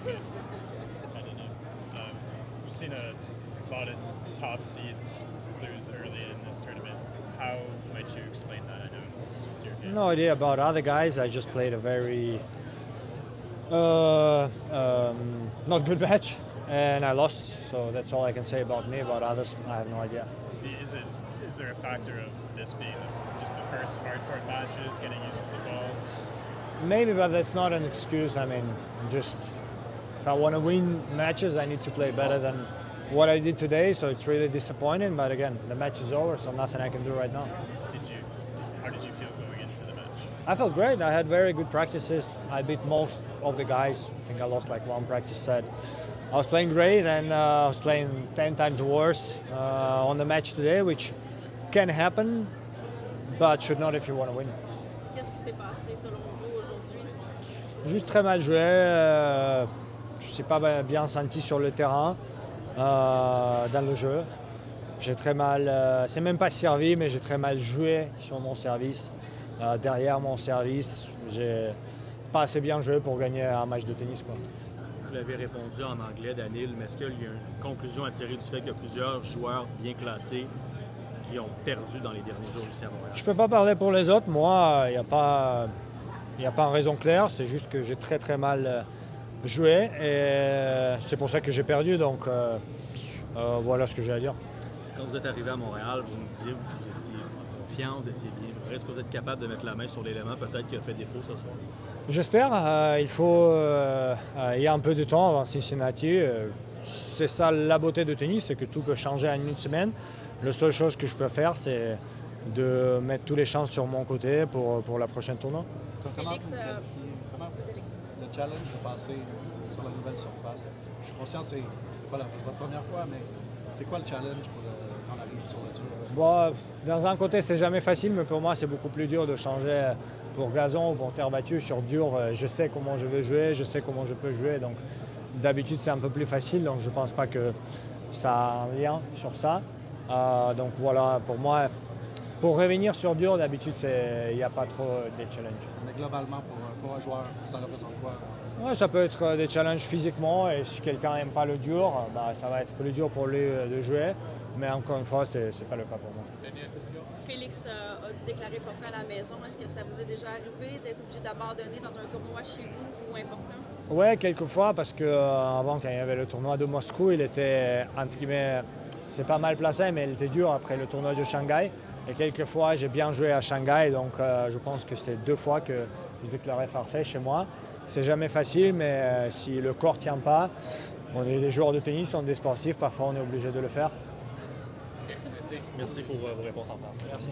I don't know. We've seen a lot of top seeds lose early in this tournament. How might you explain that? I know it's just your case. No idea about other guys. I just played a very not good match, and I lost. So that's all I can say about me. About others, I have no idea. Is there a factor of this being just the first hardcourt matches, getting used to the balls? Maybe, but that's not an excuse. I mean, just if I want to win matches, I need to play better than what I did today. So it's really disappointing. But again, the match is over, so nothing I can do right now. How did you feel going into the match? I felt great. I had very good practices. I beat most of the guys. I think I lost like one practice set. I was playing great, and I was playing 10 times worse on the match today, which can happen, but should not if you want to win. Qu'est-ce qui s'est passé selon vous aujourd'hui? Juste très mal joué. Je ne suis pas bien senti sur le terrain, dans le jeu. J'ai très mal, c'est même pas servi, mais j'ai très mal joué sur mon service. Derrière mon service, j'ai pas assez bien joué pour gagner un match de tennis, quoi. Vous l'avez répondu en anglais, Daniil, mais est-ce qu'il y a une conclusion à tirer du fait qu'il y a plusieurs joueurs bien classés qui ont perdu dans les derniers jours ici à Montréal? Je ne peux pas parler pour les autres. Moi, il n'y a pas une raison claire. C'est juste que j'ai très très mal joué et c'est pour ça que j'ai perdu. Donc voilà ce que j'ai à dire. Quand vous êtes arrivé à Montréal, vous me disiez que vous étiez confiant, vous étiez bien. Est-ce que vous êtes capable de mettre la main sur l'élément peut-être qui a fait défaut ce soir? J'espère. Il y a un peu de temps avant Cincinnati. C'est ça la beauté de tennis, c'est que tout peut changer en une semaine. La seule chose que je peux faire, c'est de mettre toutes les chances sur mon côté pour la prochaine tournoi. Comment Félix, vous qualifiez, comment le challenge de passer sur la nouvelle surface? Je suis conscient que c'est pas votre première fois, mais c'est quoi le challenge quand on arrive sur le dur? Bon, dans un côté, c'est jamais facile, mais pour moi, c'est beaucoup plus dur de changer pour gazon ou pour terre battue. Sur dur, je sais comment je veux jouer, je sais comment je peux jouer. Donc, d'habitude, c'est un peu plus facile. Donc, je ne pense pas que ça a un lien sur ça. Donc, voilà, pour moi, pour revenir sur dur, d'habitude, il n'y a pas trop de challenges. Mais globalement, pour un joueur, ça représente quoi? Ouais, ça peut être des challenges physiquement. Et si quelqu'un n'aime pas le dur, ça va être plus dur pour lui de jouer. Mais encore une fois, ce n'est pas le cas pour moi. Félix a dû déclarer forfait à la maison. Est-ce que ça vous est déjà arrivé d'être obligé d'abandonner dans un tournoi chez vous ou important? Oui, quelques fois, parce qu'avant, quand il y avait le tournoi de Moscou, il était, entre guillemets, c'est pas mal placé, mais il était dur après le tournoi de Shanghai. Et quelques fois, j'ai bien joué à Shanghai, donc je pense que c'est 2 fois que je déclarais forfait chez moi. C'est jamais facile, mais si le corps ne tient pas, on est des joueurs de tennis, on est des sportifs, parfois on est obligé de le faire. Merci beaucoup. Merci pour vos réponses en français. Merci.